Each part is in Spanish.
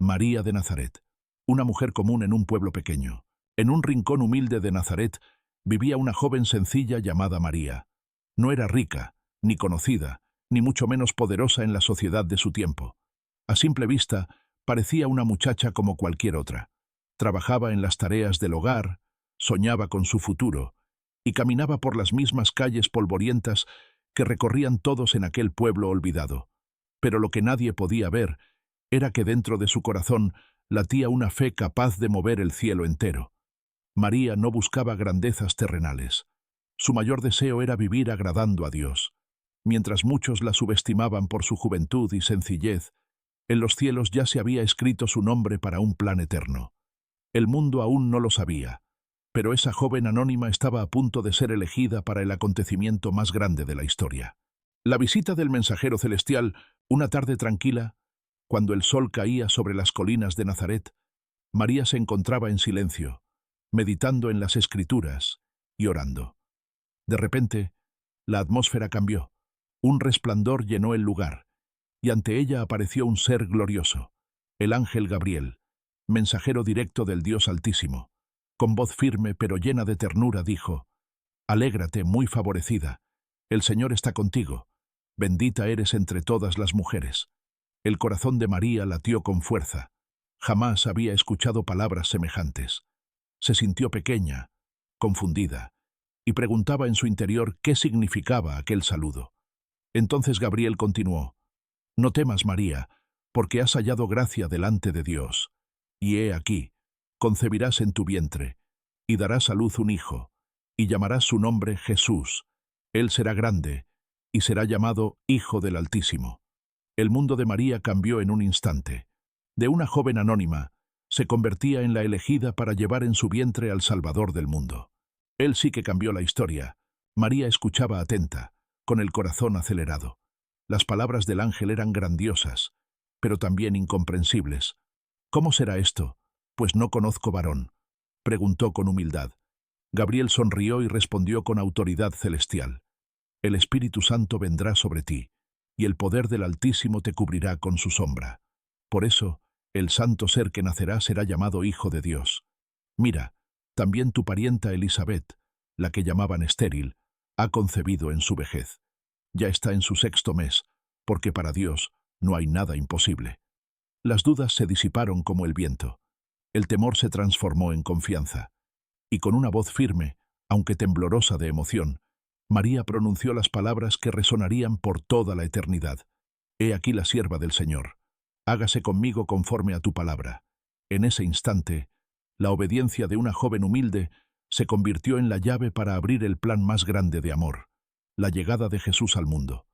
María de Nazaret, una mujer común en un pueblo pequeño. En un rincón humilde de Nazaret vivía una joven sencilla llamada María. No era rica, ni conocida, ni mucho menos poderosa en la sociedad de su tiempo. A simple vista, parecía una muchacha como cualquier otra. Trabajaba en las tareas del hogar, soñaba con su futuro, y caminaba por las mismas calles polvorientas que recorrían todos en aquel pueblo olvidado. Pero lo que nadie podía ver era que dentro de su corazón latía una fe capaz de mover el cielo entero. María no buscaba grandezas terrenales. Su mayor deseo era vivir agradando a Dios. Mientras muchos la subestimaban por su juventud y sencillez, en los cielos ya se había escrito su nombre para un plan eterno. El mundo aún no lo sabía, pero esa joven anónima estaba a punto de ser elegida para el acontecimiento más grande de la historia. La visita del mensajero celestial, una tarde tranquila, cuando el sol caía sobre las colinas de Nazaret, María se encontraba en silencio, meditando en las Escrituras y orando. De repente, la atmósfera cambió. Un resplandor llenó el lugar, y ante ella apareció un ser glorioso, el ángel Gabriel, mensajero directo del Dios Altísimo. Con voz firme pero llena de ternura dijo: «Alégrate, muy favorecida, el Señor está contigo, bendita eres entre todas las mujeres». El corazón de María latió con fuerza. Jamás había escuchado palabras semejantes. Se sintió pequeña, confundida, y preguntaba en su interior qué significaba aquel saludo. Entonces Gabriel continuó: «No temas, María, porque has hallado gracia delante de Dios. Y he aquí, concebirás en tu vientre, y darás a luz un hijo, y llamarás su nombre Jesús. Él será grande, y será llamado Hijo del Altísimo». El mundo de María cambió en un instante. De una joven anónima, se convertía en la elegida para llevar en su vientre al Salvador del mundo. Él sí que cambió la historia. María escuchaba atenta, con el corazón acelerado. Las palabras del ángel eran grandiosas, pero también incomprensibles. «¿Cómo será esto? Pues no conozco varón», preguntó con humildad. Gabriel sonrió y respondió con autoridad celestial: «El Espíritu Santo vendrá sobre ti, y el poder del Altísimo te cubrirá con su sombra. Por eso, el santo ser que nacerá será llamado Hijo de Dios. Mira, también tu parienta Elisabet, la que llamaban estéril, ha concebido en su vejez. Ya está en su 6º mes, porque para Dios no hay nada imposible». Las dudas se disiparon como el viento. El temor se transformó en confianza. Y con una voz firme, aunque temblorosa de emoción, María pronunció las palabras que resonarían por toda la eternidad: «He aquí la sierva del Señor. Hágase conmigo conforme a tu palabra». En ese instante, la obediencia de una joven humilde se convirtió en la llave para abrir el plan más grande de amor: la llegada de Jesús al mundo.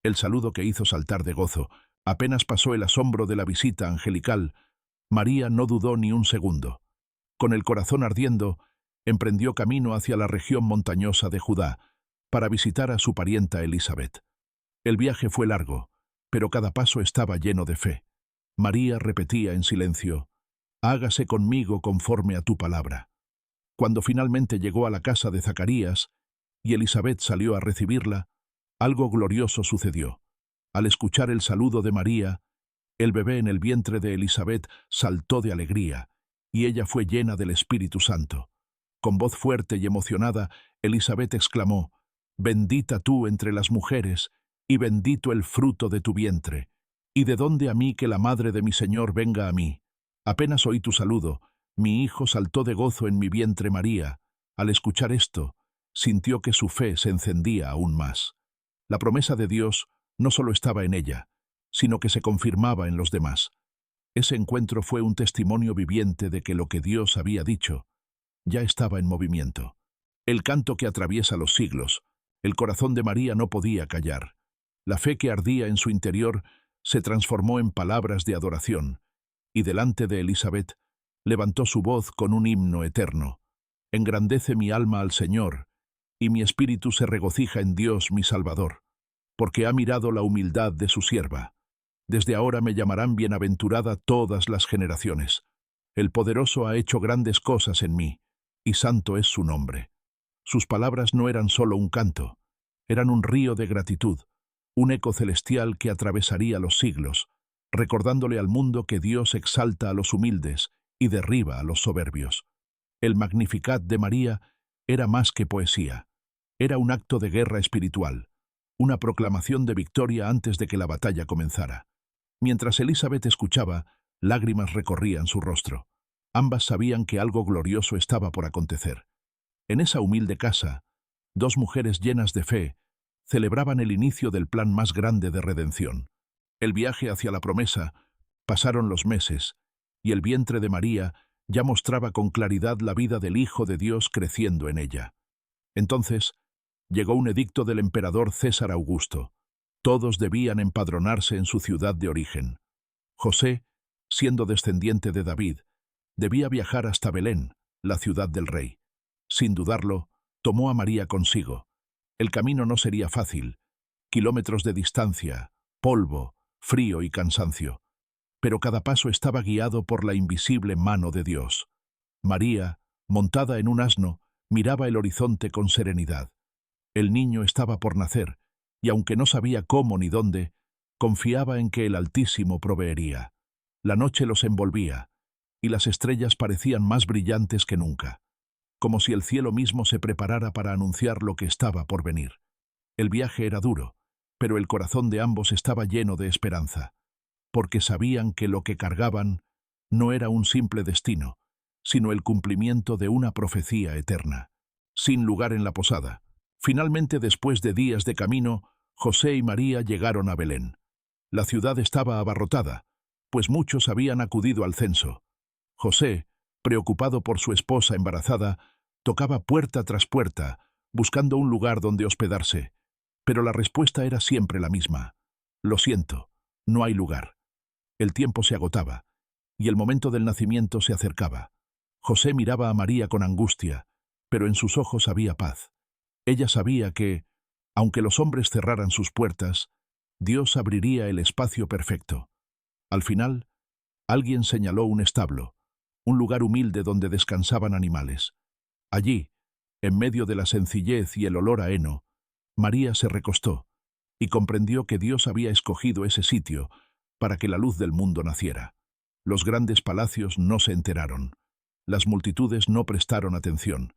El saludo que hizo saltar de gozo. Apenas pasó el asombro de la visita angelical, María no dudó ni un segundo. Con el corazón ardiendo, emprendió camino hacia la región montañosa de Judá, para visitar a su parienta Elisabet. El viaje fue largo, pero cada paso estaba lleno de fe. María repetía en silencio: «Hágase conmigo conforme a tu palabra». Cuando finalmente llegó a la casa de Zacarías y Elisabet salió a recibirla, algo glorioso sucedió. Al escuchar el saludo de María, el bebé en el vientre de Elisabet saltó de alegría, y ella fue llena del Espíritu Santo. Con voz fuerte y emocionada, Elisabet exclamó: «Bendita tú entre las mujeres, y bendito el fruto de tu vientre. ¿Y de dónde a mí que la madre de mi Señor venga a mí? Apenas oí tu saludo, mi hijo saltó de gozo en mi vientre». María, al escuchar esto, sintió que su fe se encendía aún más. La promesa de Dios no solo estaba en ella, sino que se confirmaba en los demás. Ese encuentro fue un testimonio viviente de que lo que Dios había dicho ya estaba en movimiento. El canto que atraviesa los siglos. El corazón de María no podía callar. La fe que ardía en su interior se transformó en palabras de adoración, y delante de Elisabet levantó su voz con un himno eterno: «Engrandece mi alma al Señor, y mi espíritu se regocija en Dios mi Salvador, porque ha mirado la humildad de su sierva. Desde ahora me llamarán bienaventurada todas las generaciones. El Poderoso ha hecho grandes cosas en mí, y santo es su nombre». Sus palabras no eran solo un canto, eran un río de gratitud, un eco celestial que atravesaría los siglos, recordándole al mundo que Dios exalta a los humildes y derriba a los soberbios. El Magnificat de María era más que poesía. Era un acto de guerra espiritual, una proclamación de victoria antes de que la batalla comenzara. Mientras Elizabeth escuchaba, lágrimas recorrían su rostro. Ambas sabían que algo glorioso estaba por acontecer. En esa humilde casa, dos mujeres llenas de fe celebraban el inicio del plan más grande de redención. El viaje hacia la promesa, pasaron los meses, y el vientre de María ya mostraba con claridad la vida del Hijo de Dios creciendo en ella. Entonces, llegó un edicto del emperador César Augusto. Todos debían empadronarse en su ciudad de origen. José, siendo descendiente de David, debía viajar hasta Belén, la ciudad del rey. Sin dudarlo, tomó a María consigo. El camino no sería fácil, kilómetros de distancia, polvo, frío y cansancio. Pero cada paso estaba guiado por la invisible mano de Dios. María, montada en un asno, miraba el horizonte con serenidad. El niño estaba por nacer, y aunque no sabía cómo ni dónde, confiaba en que el Altísimo proveería. La noche los envolvía, y las estrellas parecían más brillantes que nunca, como si el cielo mismo se preparara para anunciar lo que estaba por venir. El viaje era duro, pero el corazón de ambos estaba lleno de esperanza, porque sabían que lo que cargaban no era un simple destino, sino el cumplimiento de una profecía eterna. Sin lugar en la posada. Finalmente, después de días de camino, José y María llegaron a Belén. La ciudad estaba abarrotada, pues muchos habían acudido al censo. José, preocupado por su esposa embarazada, tocaba puerta tras puerta, buscando un lugar donde hospedarse. Pero la respuesta era siempre la misma. Lo siento, no hay lugar. El tiempo se agotaba, y el momento del nacimiento se acercaba. José miraba a María con angustia, pero en sus ojos había paz. Ella sabía que, aunque los hombres cerraran sus puertas, Dios abriría el espacio perfecto. Al final, alguien señaló un establo, un lugar humilde donde descansaban animales. Allí, en medio de la sencillez y el olor a heno, María se recostó y comprendió que Dios había escogido ese sitio para que la luz del mundo naciera. Los grandes palacios no se enteraron. Las multitudes no prestaron atención.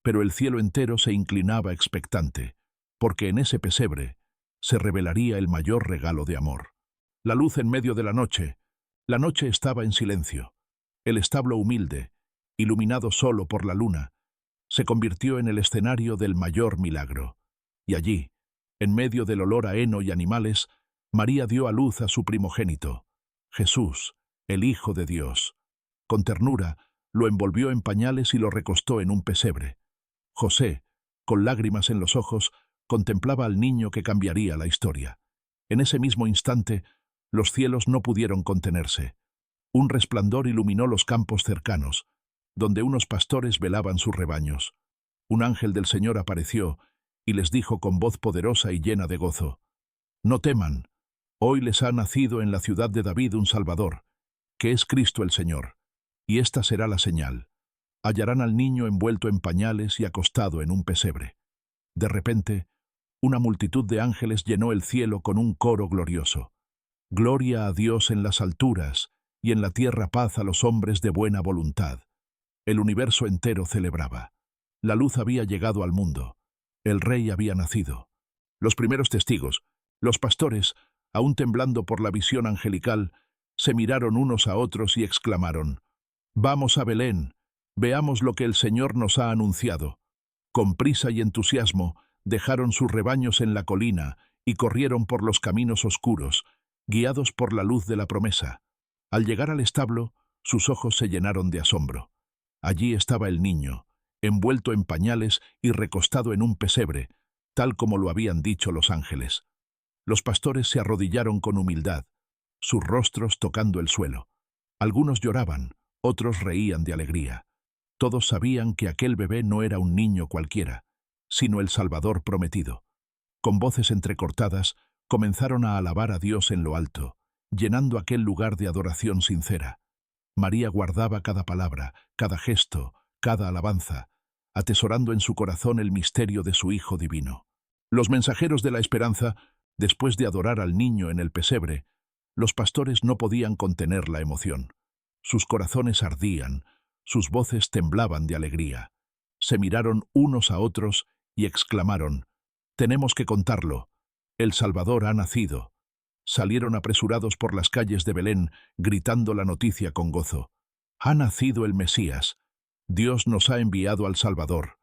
Pero el cielo entero se inclinaba expectante, porque en ese pesebre se revelaría el mayor regalo de amor. La luz en medio de la noche estaba en silencio. El establo humilde, iluminado solo por la luna, se convirtió en el escenario del mayor milagro. Y allí, en medio del olor a heno y animales, María dio a luz a su primogénito, Jesús, el Hijo de Dios. Con ternura, lo envolvió en pañales y lo recostó en un pesebre. José, con lágrimas en los ojos, contemplaba al niño que cambiaría la historia. En ese mismo instante, los cielos no pudieron contenerse. Un resplandor iluminó los campos cercanos, donde unos pastores velaban sus rebaños. Un ángel del Señor apareció y les dijo con voz poderosa y llena de gozo: «No teman, hoy les ha nacido en la ciudad de David un Salvador, que es Cristo el Señor, y esta será la señal. Hallarán al niño envuelto en pañales y acostado en un pesebre». De repente, una multitud de ángeles llenó el cielo con un coro glorioso. «Gloria a Dios en las alturas, y en la tierra paz a los hombres de buena voluntad». El universo entero celebraba. La luz había llegado al mundo. El rey había nacido. Los primeros testigos, los pastores, aún temblando por la visión angelical, se miraron unos a otros y exclamaron: «Vamos a Belén, veamos lo que el Señor nos ha anunciado». Con prisa y entusiasmo, dejaron sus rebaños en la colina y corrieron por los caminos oscuros, guiados por la luz de la promesa. Al llegar al establo, sus ojos se llenaron de asombro. Allí estaba el niño, envuelto en pañales y recostado en un pesebre, tal como lo habían dicho los ángeles. Los pastores se arrodillaron con humildad, sus rostros tocando el suelo. Algunos lloraban, otros reían de alegría. Todos sabían que aquel bebé no era un niño cualquiera, sino el Salvador prometido. Con voces entrecortadas, comenzaron a alabar a Dios en lo alto, llenando aquel lugar de adoración sincera. María guardaba cada palabra, cada gesto, cada alabanza, atesorando en su corazón el misterio de su Hijo divino. Los mensajeros de la esperanza, después de adorar al niño en el pesebre, Los pastores no podían contener la emoción. Sus corazones ardían, sus voces temblaban de alegría. Se miraron unos a otros y exclamaron: «Tenemos que contarlo. El Salvador ha nacido». Salieron apresurados por las calles de Belén, gritando la noticia con gozo. «Ha nacido el Mesías. Dios nos ha enviado al Salvador».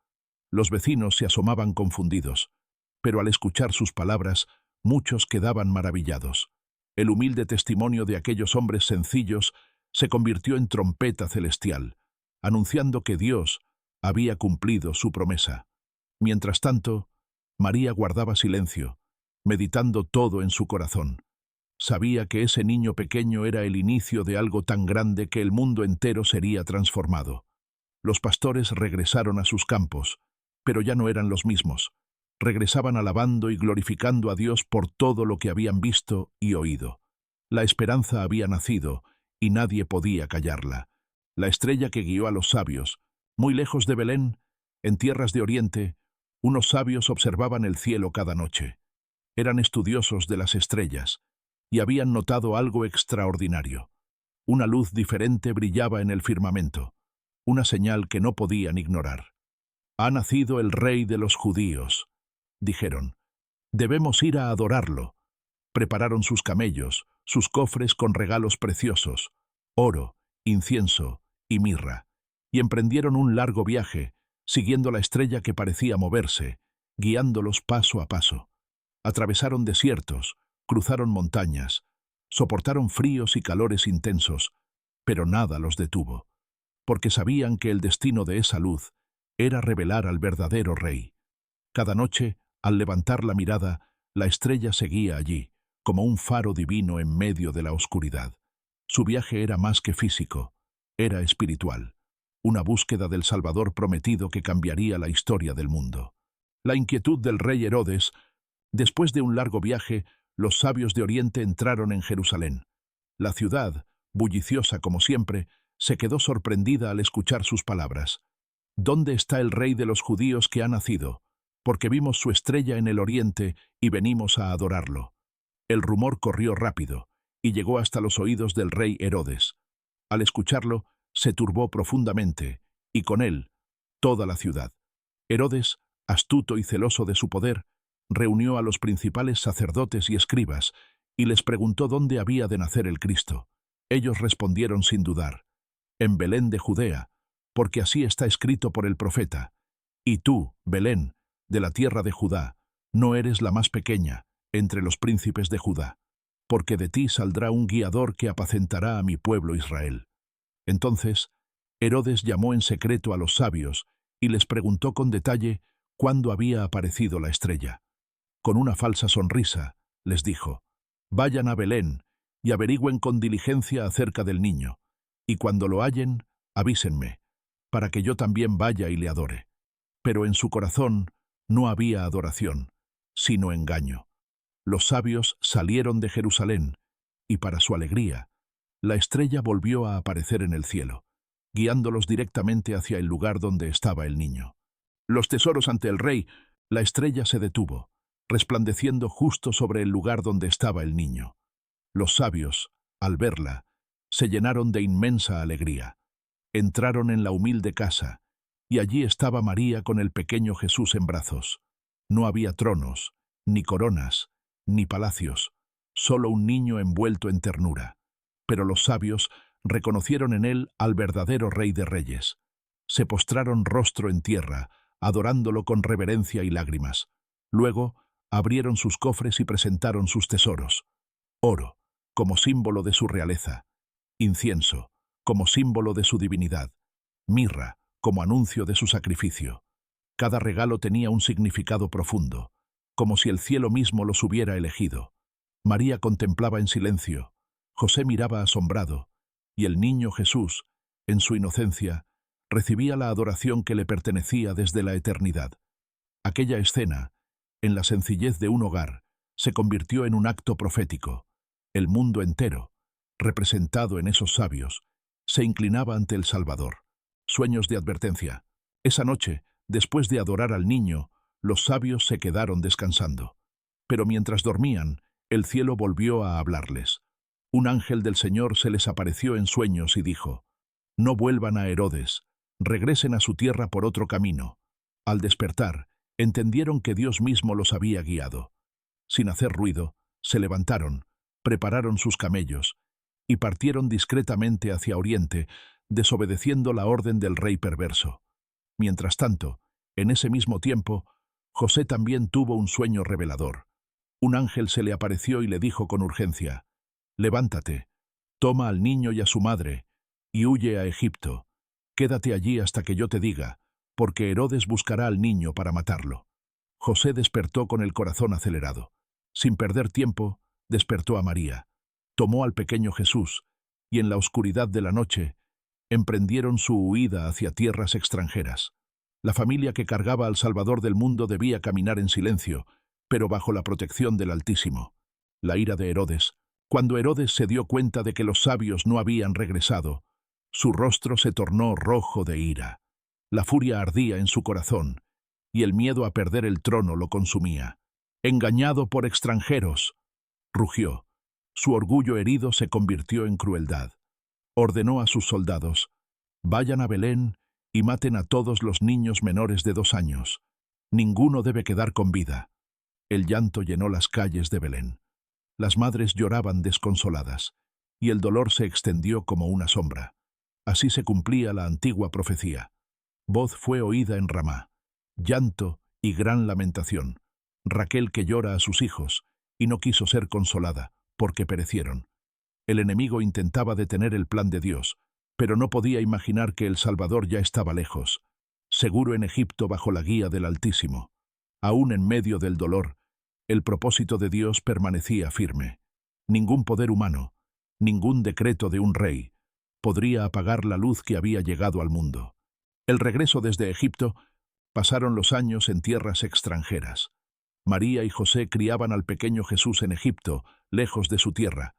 Los vecinos se asomaban confundidos, pero al escuchar sus palabras, muchos quedaban maravillados. El humilde testimonio de aquellos hombres sencillos se convirtió en trompeta celestial, anunciando que Dios había cumplido su promesa. Mientras tanto, María guardaba silencio, meditando todo en su corazón. Sabía que ese niño pequeño era el inicio de algo tan grande que el mundo entero sería transformado. Los pastores regresaron a sus campos, pero ya no eran los mismos. Regresaban alabando y glorificando a Dios por todo lo que habían visto y oído. La esperanza había nacido y nadie podía callarla. La estrella que guió a los sabios, muy lejos de Belén, en tierras de Oriente, unos sabios observaban el cielo cada noche. Eran estudiosos de las estrellas y habían notado algo extraordinario. Una luz diferente brillaba en el firmamento, una señal que no podían ignorar. «Ha nacido el Rey de los judíos», dijeron. «Debemos ir a adorarlo». Prepararon sus camellos, sus cofres con regalos preciosos, oro, incienso y mirra, y emprendieron un largo viaje, siguiendo la estrella que parecía moverse, guiándolos paso a paso. Atravesaron desiertos, cruzaron montañas, soportaron fríos y calores intensos, pero nada los detuvo, porque sabían que el destino de esa luz era revelar al verdadero Rey. Cada noche, al levantar la mirada, la estrella seguía allí, como un faro divino en medio de la oscuridad. Su viaje era más que físico, era espiritual, una búsqueda del Salvador prometido que cambiaría la historia del mundo. La inquietud del rey Herodes. Después de un largo viaje, los sabios de Oriente entraron en Jerusalén. La ciudad, bulliciosa como siempre, se quedó sorprendida al escuchar sus palabras. «¿Dónde está el Rey de los judíos que ha nacido? Porque vimos su estrella en el Oriente y venimos a adorarlo». El rumor corrió rápido y llegó hasta los oídos del rey Herodes. Al escucharlo, se turbó profundamente, y con él, toda la ciudad. Herodes, astuto y celoso de su poder, reunió a los principales sacerdotes y escribas y les preguntó dónde había de nacer el Cristo. Ellos respondieron sin dudar: «En Belén de Judea, porque así está escrito por el profeta. Y tú, Belén, de la tierra de Judá, no eres la más pequeña entre los príncipes de Judá, porque de ti saldrá un guiador que apacentará a mi pueblo Israel». Entonces, Herodes llamó en secreto a los sabios y les preguntó con detalle cuándo había aparecido la estrella. Con una falsa sonrisa, les dijo: «Vayan a Belén y averigüen con diligencia acerca del niño, y cuando lo hallen, avísenme, para que yo también vaya y le adore». Pero en su corazón no había adoración, sino engaño. Los sabios salieron de Jerusalén, y para su alegría, la estrella volvió a aparecer en el cielo, guiándolos directamente hacia el lugar donde estaba el niño. Los tesoros ante el rey, la estrella se detuvo, resplandeciendo justo sobre el lugar donde estaba el niño. Los sabios, al verla, se llenaron de inmensa alegría. Entraron en la humilde casa, y allí estaba María con el pequeño Jesús en brazos. No había tronos, ni coronas, ni palacios, solo un niño envuelto en ternura. Pero los sabios reconocieron en él al verdadero Rey de Reyes. Se postraron rostro en tierra, adorándolo con reverencia y lágrimas. Luego abrieron sus cofres y presentaron sus tesoros: oro, como símbolo de su realeza; incienso, como símbolo de su divinidad; mirra, como anuncio de su sacrificio. Cada regalo tenía un significado profundo, como si el cielo mismo los hubiera elegido. María contemplaba en silencio, José miraba asombrado, y el niño Jesús, en su inocencia, recibía la adoración que le pertenecía desde la eternidad. Aquella escena, en la sencillez de un hogar, se convirtió en un acto profético. El mundo entero, representado en esos sabios, se inclinaba ante el Salvador. Sueños de advertencia. Esa noche, después de adorar al niño, los sabios se quedaron descansando. Pero mientras dormían, el cielo volvió a hablarles. Un ángel del Señor se les apareció en sueños y dijo: «No vuelvan a Herodes, regresen a su tierra por otro camino». Al despertar, entendieron que Dios mismo los había guiado. Sin hacer ruido, se levantaron, prepararon sus camellos y partieron discretamente hacia Oriente, desobedeciendo la orden del rey perverso. Mientras tanto, en ese mismo tiempo, José también tuvo un sueño revelador. Un ángel se le apareció y le dijo con urgencia: «Levántate, toma al niño y a su madre, y huye a Egipto. Quédate allí hasta que yo te diga, porque Herodes buscará al niño para matarlo». José despertó con el corazón acelerado. Sin perder tiempo, despertó a María. Tomó al pequeño Jesús, y en la oscuridad de la noche, emprendieron su huida hacia tierras extranjeras. La familia que cargaba al Salvador del mundo debía caminar en silencio, pero bajo la protección del Altísimo. La ira de Herodes. Cuando Herodes se dio cuenta de que los sabios no habían regresado, su rostro se tornó rojo de ira. La furia ardía en su corazón, y el miedo a perder el trono lo consumía. «Engañado por extranjeros», rugió. Su orgullo herido se convirtió en crueldad. Ordenó a sus soldados: «Vayan a Belén y maten a todos los niños menores de 2 años. Ninguno debe quedar con vida». El llanto llenó las calles de Belén. Las madres lloraban desconsoladas, y el dolor se extendió como una sombra. Así se cumplía la antigua profecía. Voz fue oída en Ramá, llanto y gran lamentación. Raquel que llora a sus hijos, y no quiso ser consolada, porque perecieron. El enemigo intentaba detener el plan de Dios, pero no podía imaginar que el Salvador ya estaba lejos, seguro en Egipto bajo la guía del Altísimo. Aún en medio del dolor, el propósito de Dios permanecía firme. Ningún poder humano, ningún decreto de un rey, podría apagar la luz que había llegado al mundo. El regreso desde Egipto, pasaron los años en tierras extranjeras. María y José criaban al pequeño Jesús en Egipto, lejos de su tierra,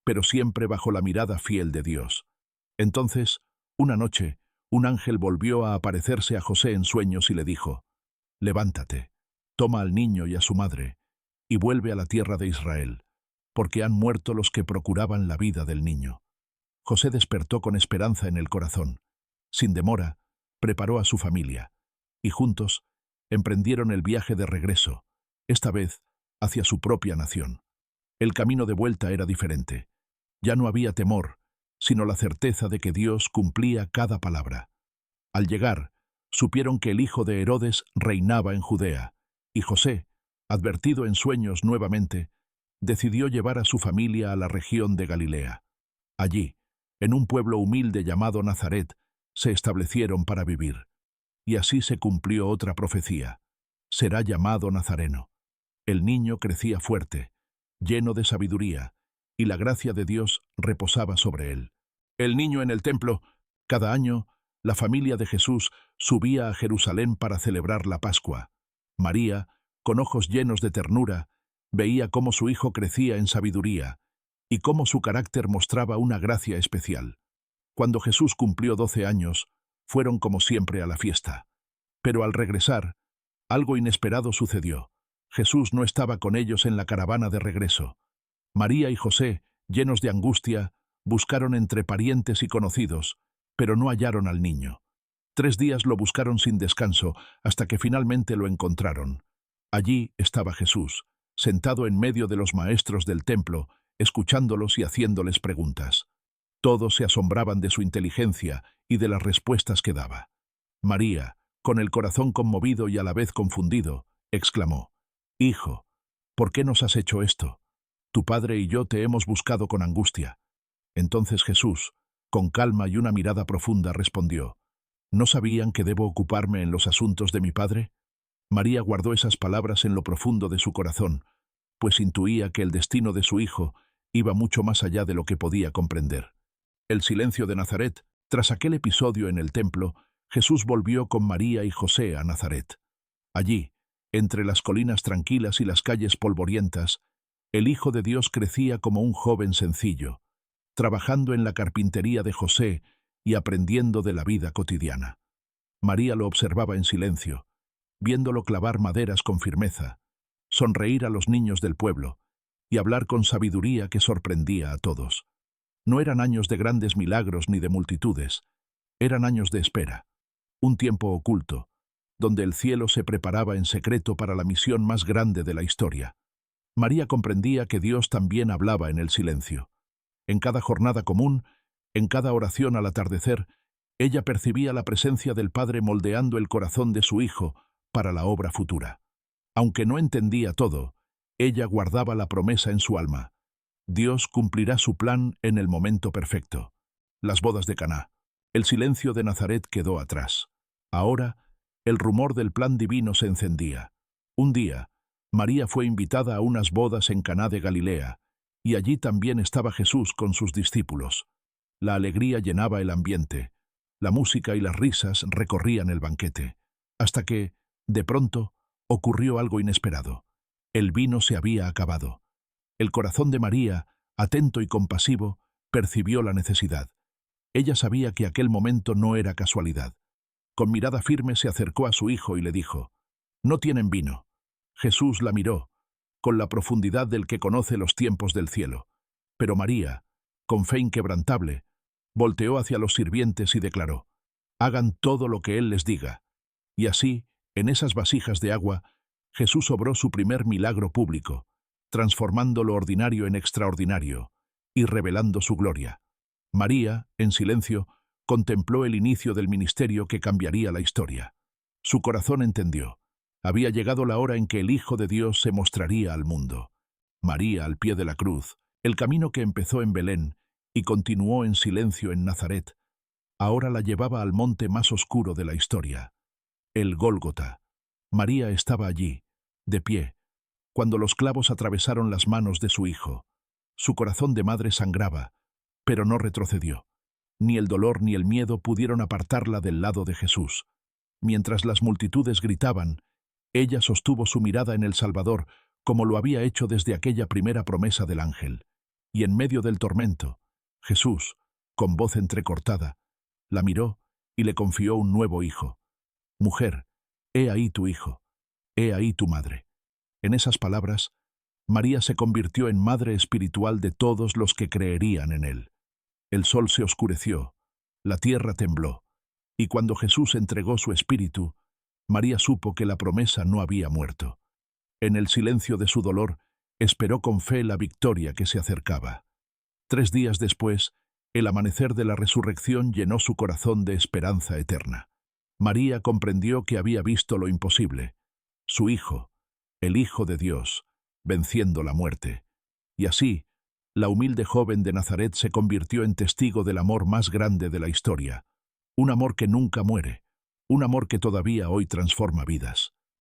pero siempre bajo la mirada fiel de Dios. Entonces, una noche, un ángel volvió a aparecerse a José en sueños y le dijo: «Levántate, toma al niño y a su madre, y vuelve a la tierra de Israel, porque han muerto los que procuraban la vida del niño». José despertó con esperanza en el corazón. Sin demora, preparó a su familia, y juntos emprendieron el viaje de regreso, esta vez hacia su propia nación. El camino de vuelta era diferente. Ya no había temor, sino la certeza de que Dios cumplía cada palabra. Al llegar, supieron que el hijo de Herodes reinaba en Judea, y José, advertido en sueños nuevamente, decidió llevar a su familia a la región de Galilea. Allí, en un pueblo humilde llamado Nazaret, se establecieron para vivir. Y así se cumplió otra profecía: será llamado Nazareno. El niño crecía fuerte, lleno de sabiduría, y la gracia de Dios reposaba sobre él. El niño en el templo. Cada año, la familia de Jesús subía a Jerusalén para celebrar la Pascua. María, con ojos llenos de ternura, veía cómo su hijo crecía en sabiduría y cómo su carácter mostraba una gracia especial. Cuando Jesús cumplió 12 años, fueron como siempre a la fiesta. Pero al regresar, algo inesperado sucedió. Jesús no estaba con ellos en la caravana de regreso. María y José, llenos de angustia, buscaron entre parientes y conocidos, pero no hallaron al niño. 3 días lo buscaron sin descanso, hasta que finalmente lo encontraron. Allí estaba Jesús, sentado en medio de los maestros del templo, escuchándolos y haciéndoles preguntas. Todos se asombraban de su inteligencia y de las respuestas que daba. María, con el corazón conmovido y a la vez confundido, exclamó: «Hijo, ¿por qué nos has hecho esto? Tu padre y yo te hemos buscado con angustia». Entonces Jesús, con calma y una mirada profunda, respondió: ¿No sabían que debo ocuparme en los asuntos de mi padre? María guardó esas palabras en lo profundo de su corazón, pues intuía que el destino de su hijo iba mucho más allá de lo que podía comprender. El silencio de Nazaret. Tras aquel episodio en el templo, Jesús volvió con María y José a Nazaret. Allí, entre las colinas tranquilas y las calles polvorientas, el Hijo de Dios crecía como un joven sencillo, trabajando en la carpintería de José y aprendiendo de la vida cotidiana. María lo observaba en silencio, viéndolo clavar maderas con firmeza, sonreír a los niños del pueblo y hablar con sabiduría que sorprendía a todos. No eran años de grandes milagros ni de multitudes, eran años de espera, un tiempo oculto, donde el cielo se preparaba en secreto para la misión más grande de la historia. María comprendía que Dios también hablaba en el silencio. En cada jornada común, en cada oración al atardecer, ella percibía la presencia del Padre moldeando el corazón de su Hijo para la obra futura. Aunque no entendía todo, ella guardaba la promesa en su alma. Dios cumplirá su plan en el momento perfecto. Las bodas de Caná. El silencio de Nazaret quedó atrás. Ahora, el rumor del plan divino se encendía. Un día, María fue invitada a unas bodas en Caná de Galilea, y allí también estaba Jesús con sus discípulos. La alegría llenaba el ambiente, la música y las risas recorrían el banquete, hasta que, de pronto, ocurrió algo inesperado. El vino se había acabado. El corazón de María, atento y compasivo, percibió la necesidad. Ella sabía que aquel momento no era casualidad. Con mirada firme se acercó a su hijo y le dijo: «No tienen vino». Jesús la miró, con la profundidad del que conoce los tiempos del cielo. Pero María, con fe inquebrantable, volteó hacia los sirvientes y declaró: «Hagan todo lo que Él les diga». Y así, en esas vasijas de agua, Jesús obró su primer milagro público, transformando lo ordinario en extraordinario y revelando su gloria. María, en silencio, contempló el inicio del ministerio que cambiaría la historia. Su corazón entendió. Había llegado la hora en que el Hijo de Dios se mostraría al mundo. María al pie de la cruz, el camino que empezó en Belén y continuó en silencio en Nazaret, ahora la llevaba al monte más oscuro de la historia, el Gólgota. María estaba allí, de pie, cuando los clavos atravesaron las manos de su hijo. Su corazón de madre sangraba, pero no retrocedió. Ni el dolor ni el miedo pudieron apartarla del lado de Jesús. Mientras las multitudes gritaban, ella sostuvo su mirada en el Salvador, como lo había hecho desde aquella primera promesa del ángel. Y en medio del tormento, Jesús, con voz entrecortada, la miró y le confió un nuevo hijo. «Mujer, he ahí tu hijo, he ahí tu madre». En esas palabras, María se convirtió en madre espiritual de todos los que creerían en él. El sol se oscureció, la tierra tembló, y cuando Jesús entregó su espíritu, María supo que la promesa no había muerto. En el silencio de su dolor, esperó con fe la victoria que se acercaba. 3 días después, el amanecer de la resurrección llenó su corazón de esperanza eterna. María comprendió que había visto lo imposible, su Hijo, el Hijo de Dios, venciendo la muerte. Y así, la humilde joven de Nazaret se convirtió en testigo del amor más grande de la historia, un amor que nunca muere, un amor que todavía hoy transforma vidas.